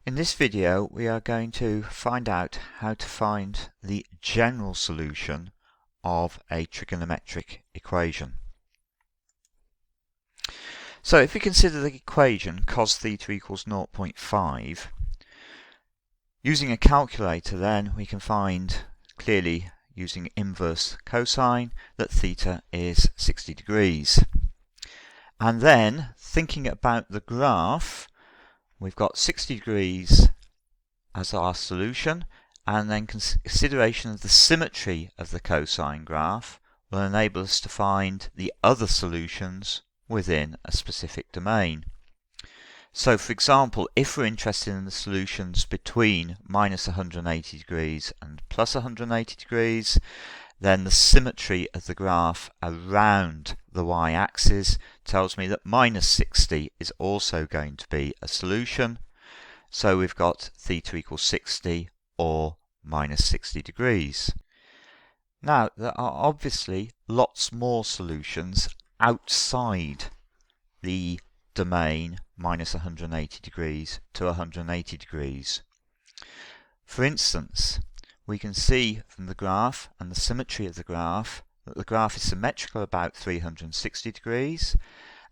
In this video we are going to find out how to find the general solution of a trigonometric equation. So if we consider the equation cos theta equals 0.5, using a calculator then we can find clearly using inverse cosine that theta is 60 degrees. And then thinking about the graph, we've got 60 degrees as our solution, and then consideration of the symmetry of the cosine graph will enable us to find the other solutions within a specific domain. So for example, if we're interested in the solutions between minus 180 degrees and plus 180 degrees, then the symmetry of the graph around the y-axis tells me that minus 60 is also going to be a solution. So we've got theta equals 60 or minus 60 degrees. Now there are obviously lots more solutions outside the domain minus 180 degrees to 180 degrees. For instance, we can see from the graph and the symmetry of the graph that the graph is symmetrical about 360 degrees,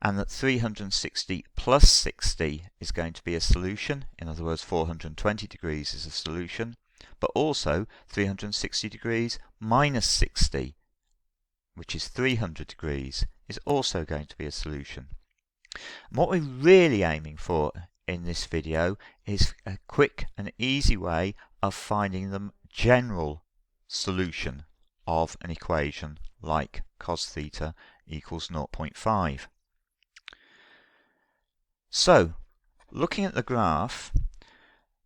and that 360 plus 60 is going to be a solution. In other words, 420 degrees is a solution, but also 360 degrees minus 60, which is 300 degrees, is also going to be a solution. And what we're really aiming for in this video is a quick and easy way of finding the general solution of an equation like cos theta equals 0.5. So, looking at the graph,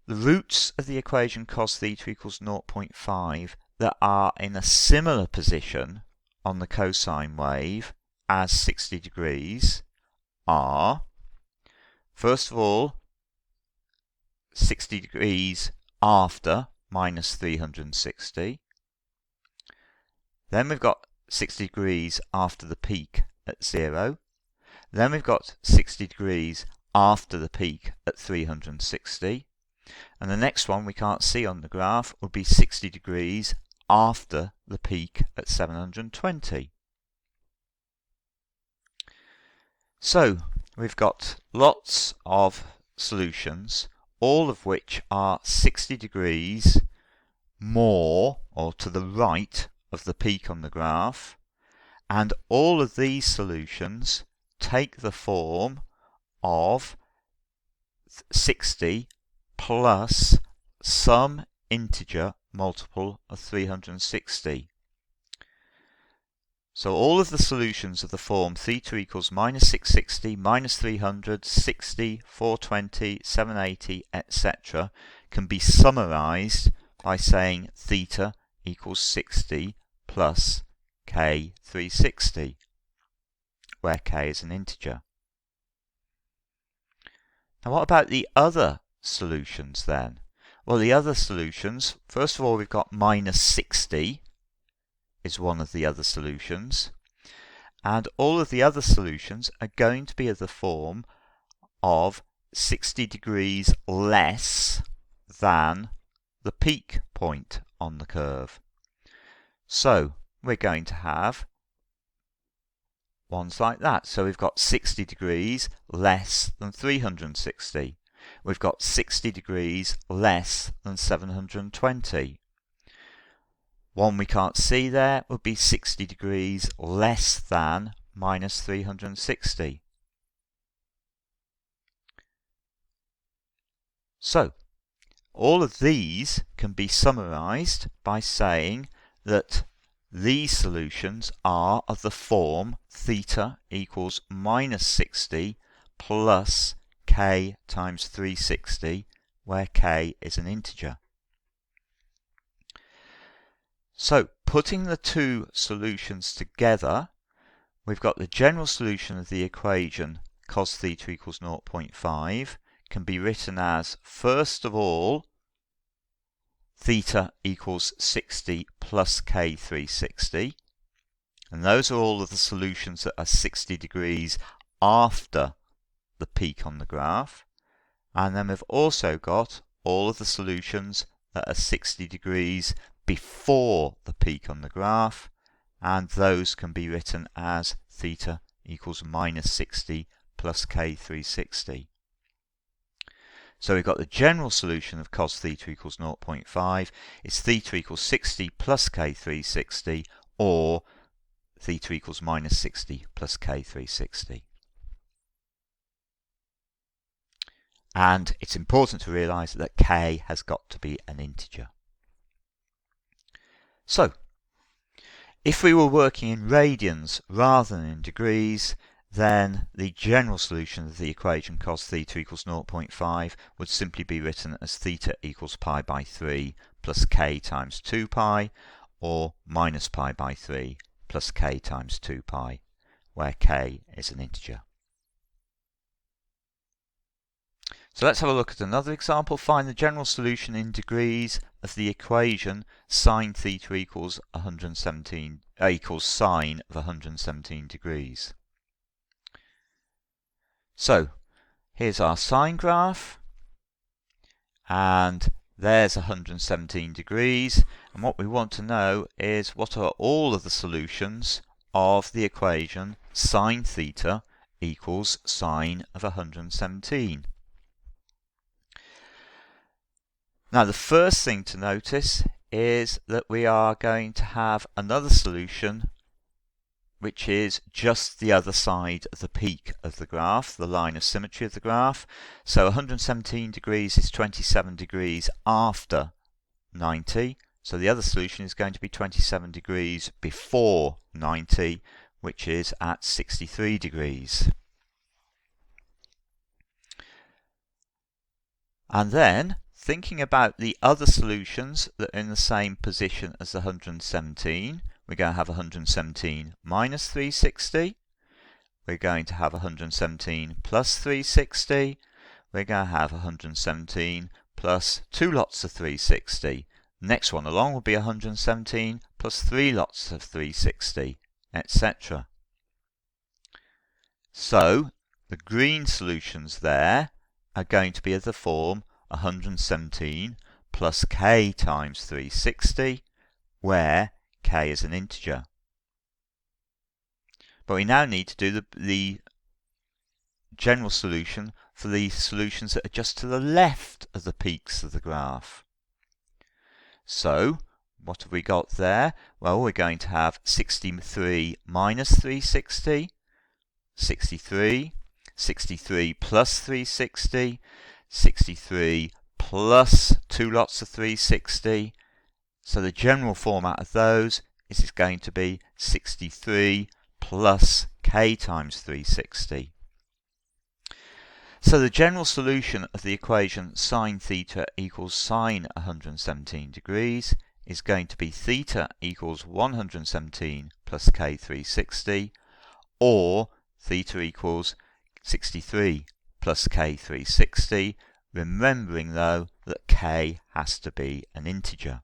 the roots of the equation cos theta equals 0.5 that are in a similar position on the cosine wave as 60 degrees are, first of all, 60 degrees after minus 360. Then we've got 60 degrees after the peak at 0. Then we've got 60 degrees after the peak at 360. And the next one we can't see on the graph would be 60 degrees after the peak at 720. So we've got lots of solutions, all of which are 60 degrees more or to the right of the peak on the graph, and all of these solutions take the form of 60 plus some integer multiple of 360. So all of the solutions of the form theta equals minus 660, minus 300, 60, 420, 780, etc. can be summarized by saying theta equals 60 plus k 360, where k is an integer. Now what about the other solutions then? Well, the other solutions, first of all we've got minus 60 is one of the other solutions, and all of the other solutions are going to be of the form of 60 degrees less than the peak point on the curve. So we're going to have ones like that. So we've got 60 degrees less than 360. We've got 60 degrees less than 720. One we can't see there would be 60 degrees less than minus 360. So all of these can be summarized by saying that these solutions are of the form theta equals minus 60 plus k times 360, where k is an integer. So putting the two solutions together, we've got the general solution of the equation cos theta equals 0.5 can be written as, first of all, theta equals 60 plus k 360, and those are all of the solutions that are 60 degrees after the peak on the graph. and then we've also got all of the solutions that are 60 degrees before the peak on the graph, and those can be written as theta equals minus 60 plus k360. So we've got the general solution of cos theta equals 0.5. It's theta equals 60 plus k360, or theta equals minus 60 plus k360. And it's important to realise that k has got to be an integer. So, if we were working in radians rather than in degrees, then the general solution of the equation cos theta equals 0.5 would simply be written as theta equals pi by 3 plus k times 2 pi, or minus pi by 3 plus k times 2 pi, where k is an integer. So let's have a look at another example. Find the general solution in degrees of the equation sine theta equals 117 equals sine of 117 degrees. So here's our sine graph, and there's 117 degrees, and what we want to know is what are all of the solutions of the equation sine theta equals sine of 117. Now the first thing to notice is that we are going to have another solution which is just the other side of the peak of the graph, the line of symmetry of the graph. So 117 degrees is 27 degrees after 90. So the other solution is going to be 27 degrees before 90, which is at 63 degrees. And then, thinking about the other solutions that are in the same position as the 117, we're going to have 117 minus 360. We're going to have 117 plus 360. We're going to have 117 plus 2 lots of 360. Next one along will be 117 plus 3 lots of 360, etc. So, the green solutions there are going to be of the form 117 plus k times 360, where k is an integer. But we now need to do the general solution for the solutions that are just to the left of the peaks of the graph. So, what have we got there? Well, we're going to have 63 minus 360, 63, 63 plus 360, 63 plus 2 lots of 360. So the general format of those is going to be 63 plus k times 360. So the general solution of the equation sine theta equals sine 117 degrees is going to be theta equals 117 plus k 360, or theta equals 63 plus k 360, remembering though that k has to be an integer.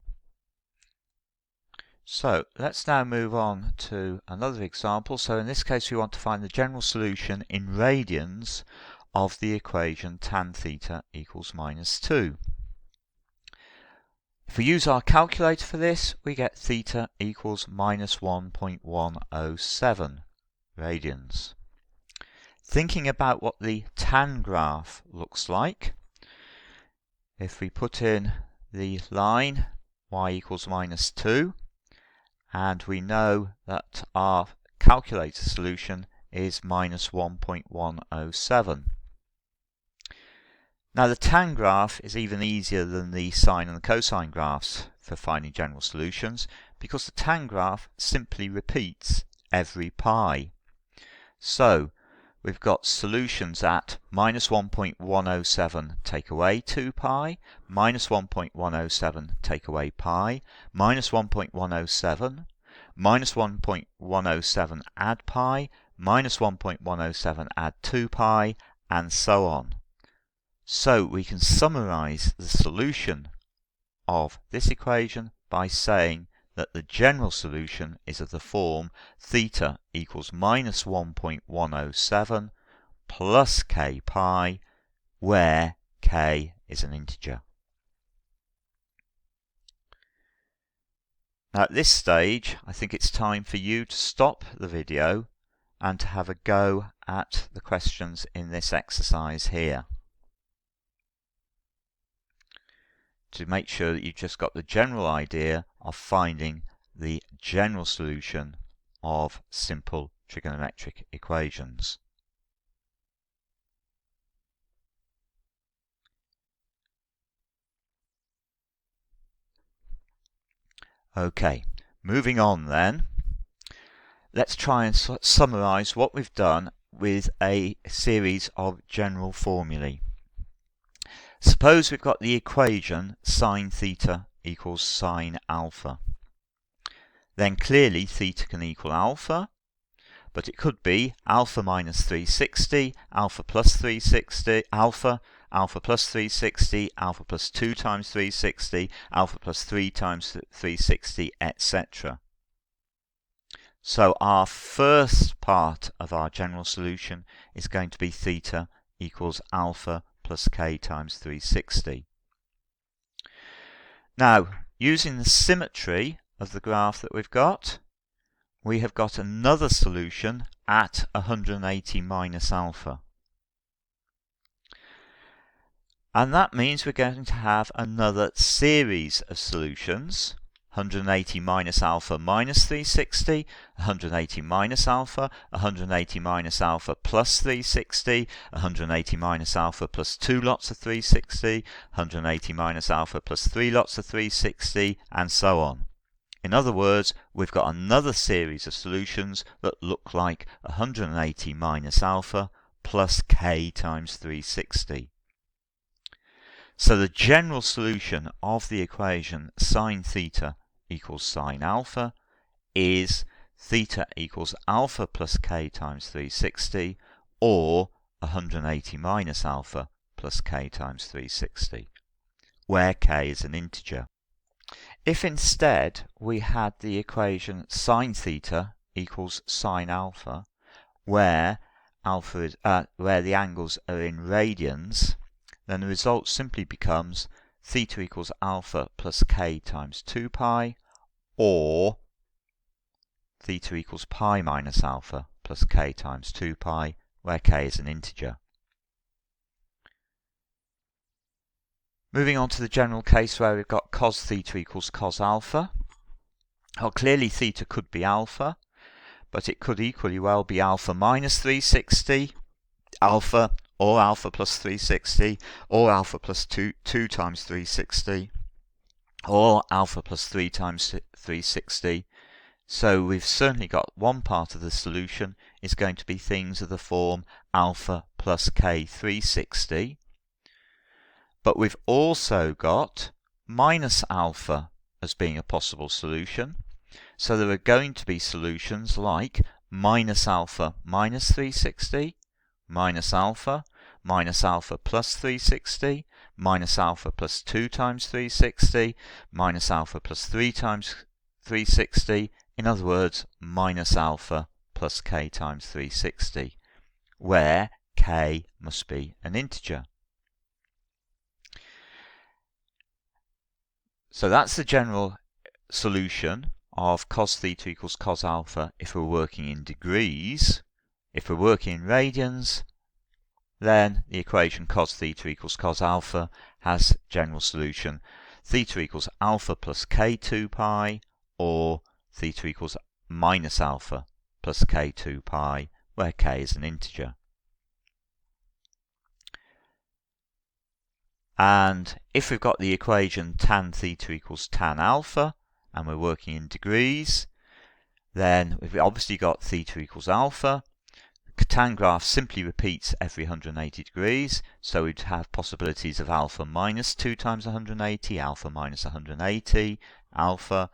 So let's now move on to another example. So in this case we want to find the general solution in radians of the equation tan theta equals minus 2. If we use our calculator for this, we get theta equals minus 1.107 radians. Thinking about what the tan graph looks like, if we put in the line y equals minus 2, and we know that our calculator solution is minus 1.107. Now the tan graph is even easier than the sine and the cosine graphs for finding general solutions, because the tan graph simply repeats every pi. So we've got solutions at minus 1.107 take away 2 pi, minus 1.107 take away pi, minus 1.107, minus 1.107 add pi, minus 1.107 add 2 pi, and so on. So we can summarize the solution of this equation by saying that the general solution is of the form theta equals minus 1.107 plus k pi, where k is an integer. Now at this stage, I think it's time for you to stop the video and to have a go at the questions in this exercise here, to make sure that you've just got the general idea of finding the general solution of simple trigonometric equations. Okay, moving on then. Let's try and summarize what we've done with a series of general formulae. Suppose we've got the equation sine theta equals sine alpha. Then clearly theta can equal alpha, but it could be alpha minus 360, alpha plus 360, alpha plus 360, alpha plus 2 times 360, alpha plus 3 times 360, etc. So our first part of our general solution is going to be theta equals alpha plus k times 360. Now, using the symmetry of the graph that we've got, we have got another solution at 180 minus alpha. And that means we're going to have another series of solutions. 180 minus alpha minus 360, 180 minus alpha, 180 minus alpha plus 360, 180 minus alpha plus 2 lots of 360, 180 minus alpha plus 3 lots of 360, and so on. In other words, we've got another series of solutions that look like 180 minus alpha plus k times 360. So the general solution of the equation sine theta equals sine alpha is theta equals alpha plus k times 360, or 180 minus alpha plus k times 360, where k is an integer. If instead we had the equation sine theta equals sine alpha, where the angles are in radians, then the result simply becomes theta equals alpha plus k times 2 pi, or theta equals pi minus alpha plus k times 2 pi, where k is an integer. Moving on to the general case where we've got cos theta equals cos alpha. Well, clearly theta could be alpha, but it could equally well be alpha minus 360, alpha, or alpha plus 360, or alpha plus 2 times 360, or alpha plus 3 times 360. So we've certainly got one part of the solution is going to be things of the form alpha plus k 360. But we've also got minus alpha as being a possible solution. So there are going to be solutions like minus alpha minus 360, minus alpha plus 360, minus alpha plus 2 times 360, minus alpha plus 3 times 360. In other words, minus alpha plus k times 360, where k must be an integer. So that's the general solution of cos theta equals cos alpha if we're working in degrees. If we're working in radians, then the equation cos theta equals cos alpha has general solution theta equals alpha plus k 2 pi, or theta equals minus alpha plus k 2 pi, where k is an integer. And if we've got the equation tan theta equals tan alpha, and we're working in degrees, then we've obviously got theta equals alpha. The tan graph simply repeats every 180 degrees, so we'd have possibilities of alpha minus 2 times 180, alpha minus 180, alpha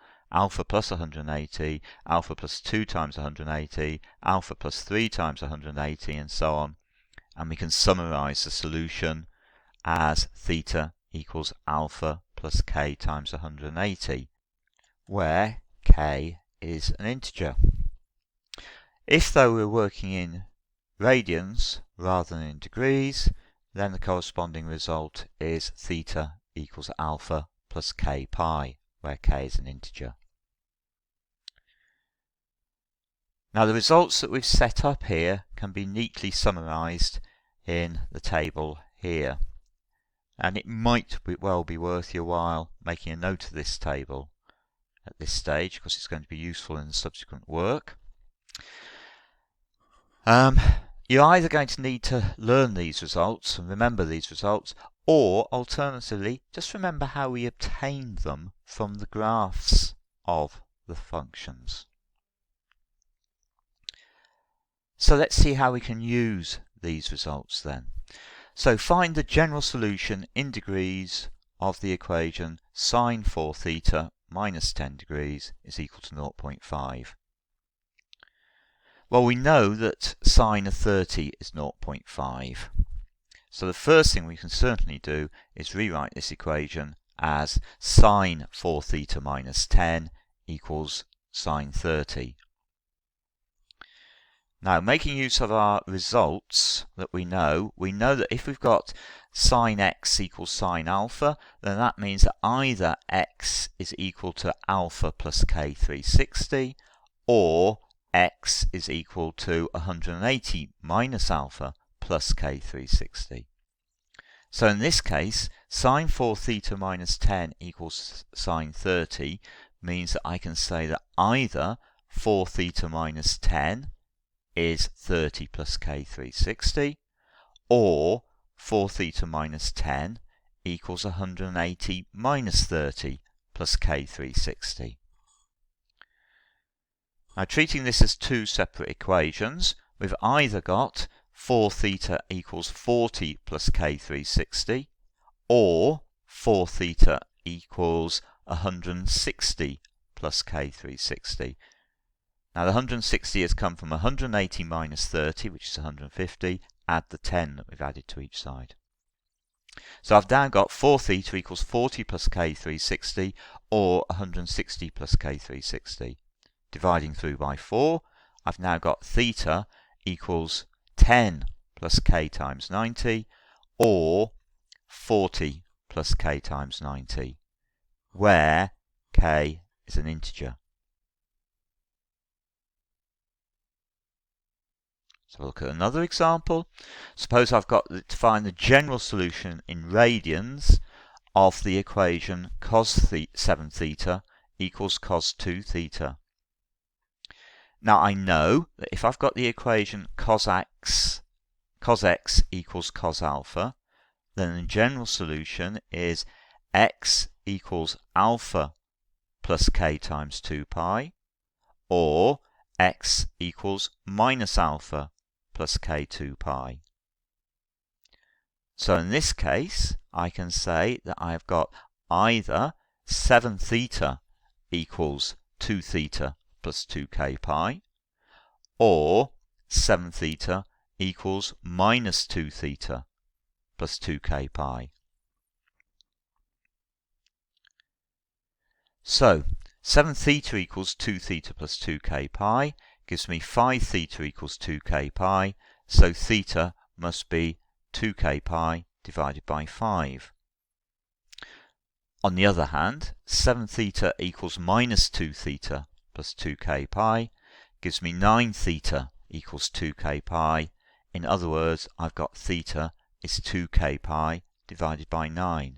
plus 180, alpha plus 2 times 180, alpha plus 3 times 180, and so on. And we can summarize the solution as theta equals alpha plus k times 180, where k is an integer. If though we're working in radians rather than in degrees, then the corresponding result is theta equals alpha plus k pi, where k is an integer. Now the results that we've set up here can be neatly summarised in the table here. And it might well be worth your while making a note of this table at this stage, because it's going to be useful in the subsequent work. You're either going to need to learn these results and remember these results, or alternatively, just remember how we obtained them from the graphs of the functions. So let's see how we can use these results then. So find the general solution in degrees of the equation sine 4 theta minus 10 degrees is equal to 0.5. Well, we know that sine of 30 is 0.5. So the first thing we can certainly do is rewrite this equation as sine 4 theta minus 10 equals sine 30. Now, making use of our results that we know that if we've got sine x equals sine alpha, then that means that either x is equal to alpha plus k 360, or x is equal to 180 minus alpha plus k 360. So in this case, sine 4 theta minus 10 equals sine 30 means that I can say that either 4 theta minus 10 is 30 plus k 360, or 4 theta minus 10 equals 180 minus 30 plus k 360. Now, treating this as two separate equations, we've either got 4 theta equals 40 plus k 360, or 4 theta equals 160 plus k 360. Now the 160 has come from 180 minus 30, which is 150, add the 10 that we've added to each side. So I've now got 4 theta equals 40 plus k 360, or 160 plus k 360. Dividing through by 4, I've now got theta equals 10 plus k times 90, or 40 plus k times 90, where k is an integer. So we'll look at another example. Suppose I've got to find the general solution in radians of the equation cos 7 theta equals cos 2 theta. Now I know that if I've got the equation cos x equals cos alpha, then the general solution is x equals alpha plus k times 2 pi, or x equals minus alpha plus k2 pi. So in this case, I can say that I've got either 7 theta equals 2 theta plus 2k pi, or 7 theta equals minus 2 theta plus 2k pi. So 7 theta equals 2 theta plus 2k pi gives me 5 theta equals 2k pi, so theta must be 2k pi divided by 5. On the other hand, 7 theta equals minus 2 theta plus 2k pi gives me 9 theta equals 2k pi. In other words, I've got theta is 2k pi divided by 9.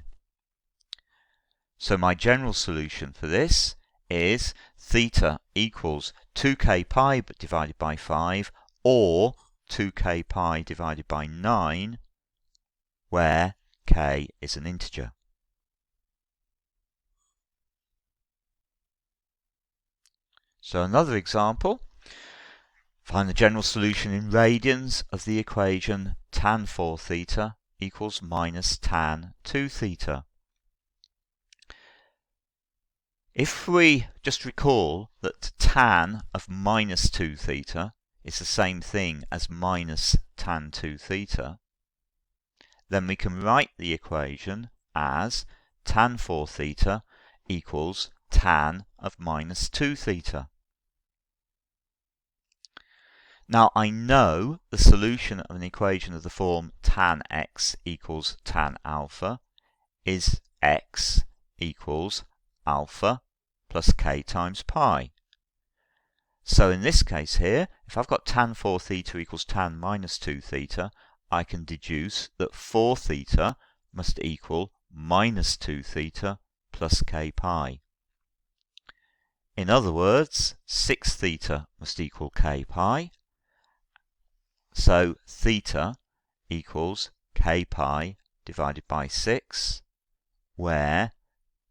So my general solution for this is theta equals 2k pi divided by 5, or 2k pi divided by 9, where k is an integer. So another example, find the general solution in radians of the equation tan 4 theta equals minus tan 2 theta. If we just recall that tan of minus 2 theta is the same thing as minus tan 2 theta, then we can write the equation as tan 4 theta equals tan of minus 2 theta. Now I know the solution of an equation of the form tan x equals tan alpha is x equals alpha plus k times pi. So in this case here, if I've got tan 4 theta equals tan minus 2 theta, I can deduce that 4 theta must equal minus 2 theta plus k pi. In other words, 6 theta must equal k pi. So theta equals k pi divided by 6, where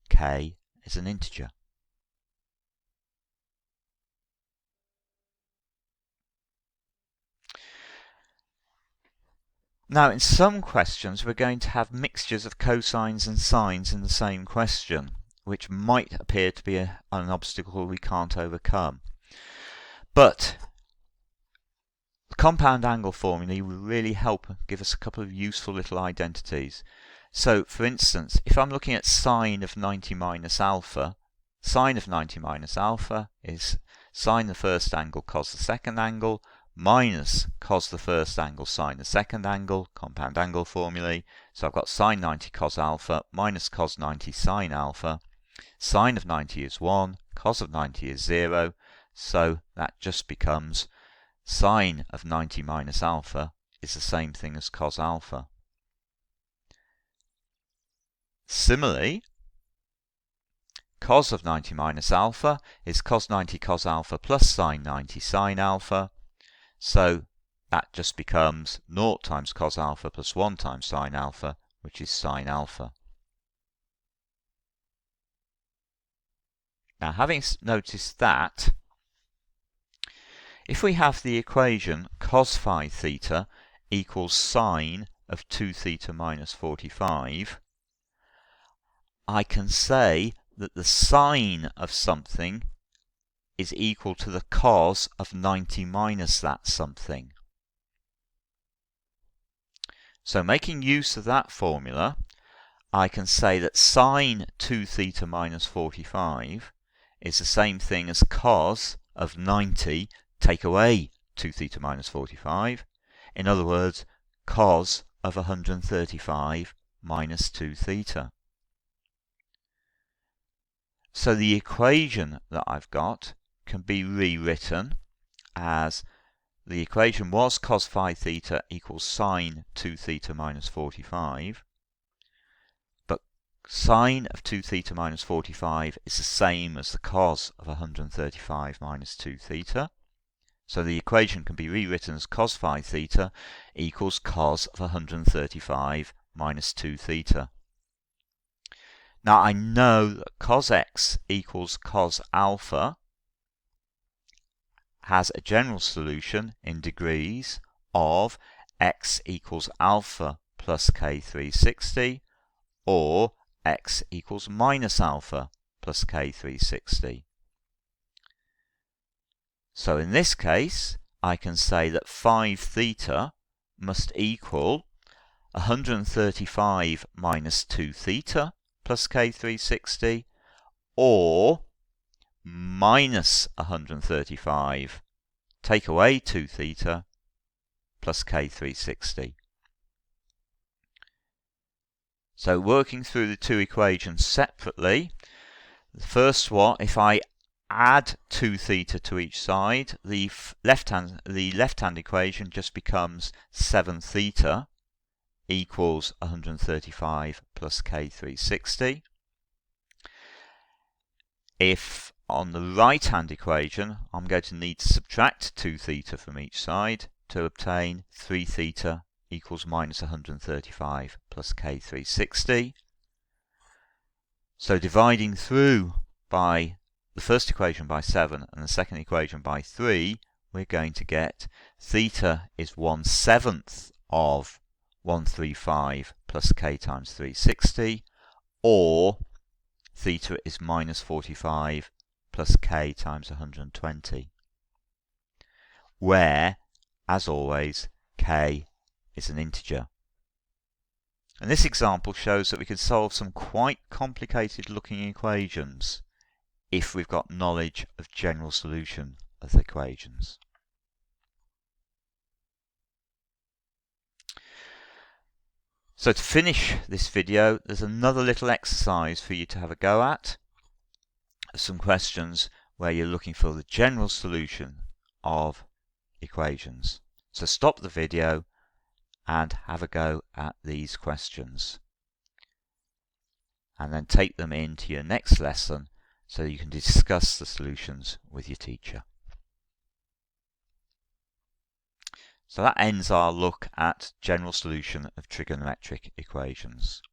k is an integer. Now in some questions we're going to have mixtures of cosines and sines in the same question, which might appear to be an obstacle we can't overcome. But the compound angle formulae will really help give us a couple of useful little identities. So for instance, if I'm looking at sine of 90 minus alpha, sine of 90 minus alpha is sine the first angle cos the second angle minus cos the first angle sine the second angle, compound angle formulae. So I've got sine 90 cos alpha minus cos 90 sine alpha. Sine of 90 is 1, cos of 90 is 0, so that just becomes sine of 90 minus alpha is the same thing as cos alpha. Similarly, cos of 90 minus alpha is cos 90 cos alpha plus sine 90 sine alpha, so that just becomes 0 times cos alpha plus 1 times sine alpha, which is sine alpha. Now, having noticed that, if we have the equation cos phi theta equals sine of 2 theta minus 45, I can say that the sine of something is equal to the cos of 90 minus that something. So making use of that formula, I can say that sine 2 theta minus 45 is the same thing as cos of 90 take away 2 theta minus 45. In other words, cos of 135 minus 2 theta. So the equation that I've got can be rewritten as the equation was cos phi theta equals sine 2 theta minus 45. But sine of 2 theta minus 45 is the same as the cos of 135 minus 2 theta. So the equation can be rewritten as cos phi theta equals cos of 135 minus 2 theta. Now I know that cos x equals cos alpha has a general solution in degrees of x equals alpha plus k360 or x equals minus alpha plus k360. So in this case, I can say that 5 theta must equal 135 minus 2 theta plus k360 or minus 135 take away 2 theta plus k360. So working through the two equations separately, the first one, if I add 2 theta to each side, the left-hand equation just becomes 7 theta equals 135 plus k360. If on the right-hand equation, I'm going to need to subtract 2 theta from each side to obtain 3 theta equals minus 135 plus k360. So dividing through by the first equation by 7 and the second equation by 3, we're going to get theta is 1/7 of 135 plus k times 360, or theta is minus 45 plus k times 120, where, as always, k is an integer. And this example shows that we can solve some quite complicated looking equations if we've got knowledge of general solution of the equations. So to finish this video, there's another little exercise for you to have a go at. Some questions where you're looking for the general solution of equations. So stop the video and have a go at these questions. And then take them into your next lesson so you can discuss the solutions with your teacher. So that ends our look at general solution of trigonometric equations.